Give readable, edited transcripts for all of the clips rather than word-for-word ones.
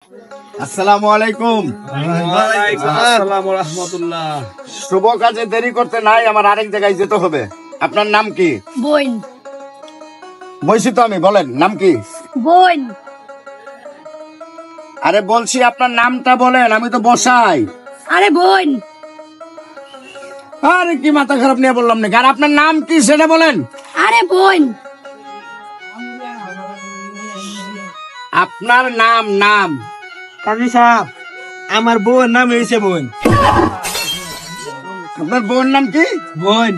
আসসালামু আলাইকুম। ওয়ালাইকুম আসসালাম ওয়া রাহমাতুল্লাহ। শুভ কাজে দেরি করতে নাই, আমার আরেক জায়গায় যেতে হবে। আপনার নাম কি? বোন। বলছি তো আমি, বলেন নাম কি? বোন। আরে বলছি আপনার নামটা বলেন, আমি তো বসাই। আরে বোন। আরে কি মাথা খারাপ নিয়ে বললাম নাকি? আর আপনার নাম কি সেটা বলেন। আরে বোন। আপনার নাম কাজী সাহেব, আমার বউয়ের নাম হয়েছে বোন। আপনার বোন নাম কি? বোন।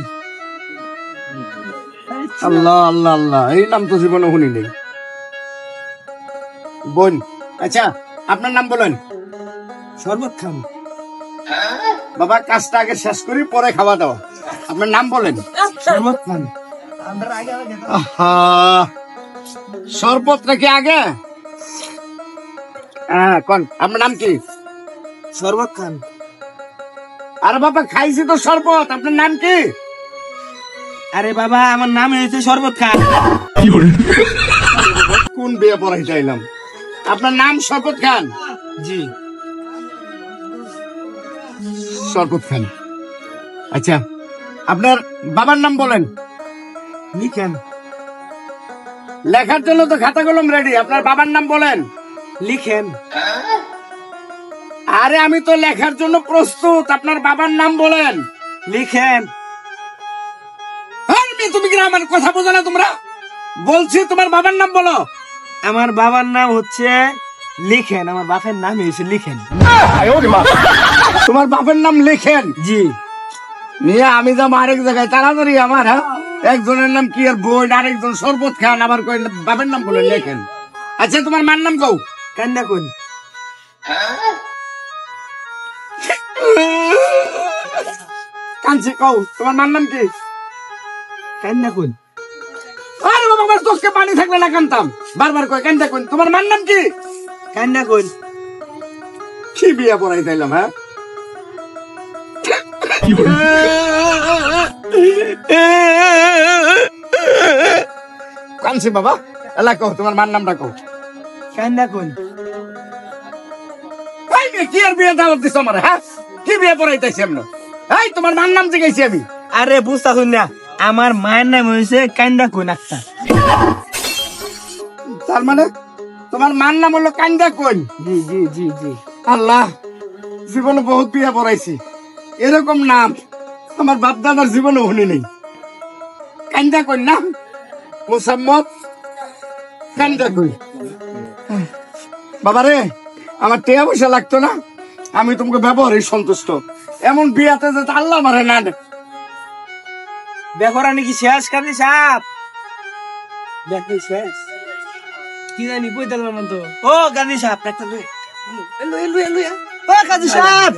আল্লাহ আল্লাহ আল্লাহ, এই নাম তো জীবনে শুনি নেই। বোন, আচ্ছা আপনার নাম বলেন। শরবত খান। বাবা কাজটা আগে শেষ করি, পরে খাওয়া দাওয়া। আপনার নাম বলেন। শরবত খান। আহা, শরবত নাকি আগে? হ্যাঁ কোন, আপনার নাম কি? শরবত খান। আরে বাবা খাইছি তো শরবত, আপনার নাম কি? আরে বাবা, আমার নাম হয়েছে শরবত খান। কোন বিয়ে পড়াই চাইলাম? আপনার নাম শরবত খান? জি। শরবত খান, আচ্ছা আপনার বাবার নাম বলেন। লিখেন। লেখার জন্য তো খাতা কলম রেডি, আপনার বাবার নাম বলেন। লিখেন। আরে আমি তো লেখার জন্য প্রস্তুত, আপনার বাবার নাম বলেন। লিখেন। তুমি কি আমার কথা বোঝো না তোমরা? বলছি তোমার বাবার নাম বলো। আমার বাবার নাম হচ্ছে লিখেন। আমার বাপের নাম হয়েছে লিখেন। তোমার বাবার নাম লেখেন? জি। নিয়ে আমি যাবো আরেক জায়গায়, তাড়াতাড়ি আমার। হ্যাঁ, একজনের নাম কি আর বোন, আরেকজন শরবত খান, আবার কই বাবার নাম বলে লেখেন। আচ্ছা তোমার মার নাম কও। কান্না কোন? কাঞ্চি কও, তোমার মার নাম কি? কান্না কোন? আরে বাবা, আমার চোখে পানি থাকলে না কানতাম, বারবার কয় কান্দা কোন। তোমার মার নাম কি? কান্না কোন? কি বিয়া পড়াই তাইলাম? হ্যাঁ, কাঞ্চি বাবা, এলা কও তোমার মার নামটা কও। কান্না কোন? এই মেয়ে, কি আর বিয়ে দাওয়াত দিছ আমার? হ্যাঁ, কি বিয়ে পড়াইতেছি আমরা? এই তোমার মার নাম জিজ্ঞাসি আমি। আরে বুঝতা শুন না, আমার মায়ের নাম হয়েছে কান্দা কোন আক্তার। তার মানে তোমার মার নাম হলো কান্দা কোন? জি জি জি জি। আল্লাহ, জীবনে বহুত বিয়া পড়াইছি, এরকম নাম আমার বাপ দাদার জীবনে শুনি নেই। কান্দা কোন না, মুসাম্মদ কান্দা কই। বাবারে, আমার টেয়া পয়সা লাগতো না, আমি তোমাকে ব্যবহারে সন্তুষ্ট। এমন বিয়াতে যে আল্লাহ মারে না। বেকরানি কি শেষ কাজী সাহেব? দেখি শেষ কি জানি কই দিলাম তো। ও কাজী সাহেব, একটা লই। ও কাজী সাহেব।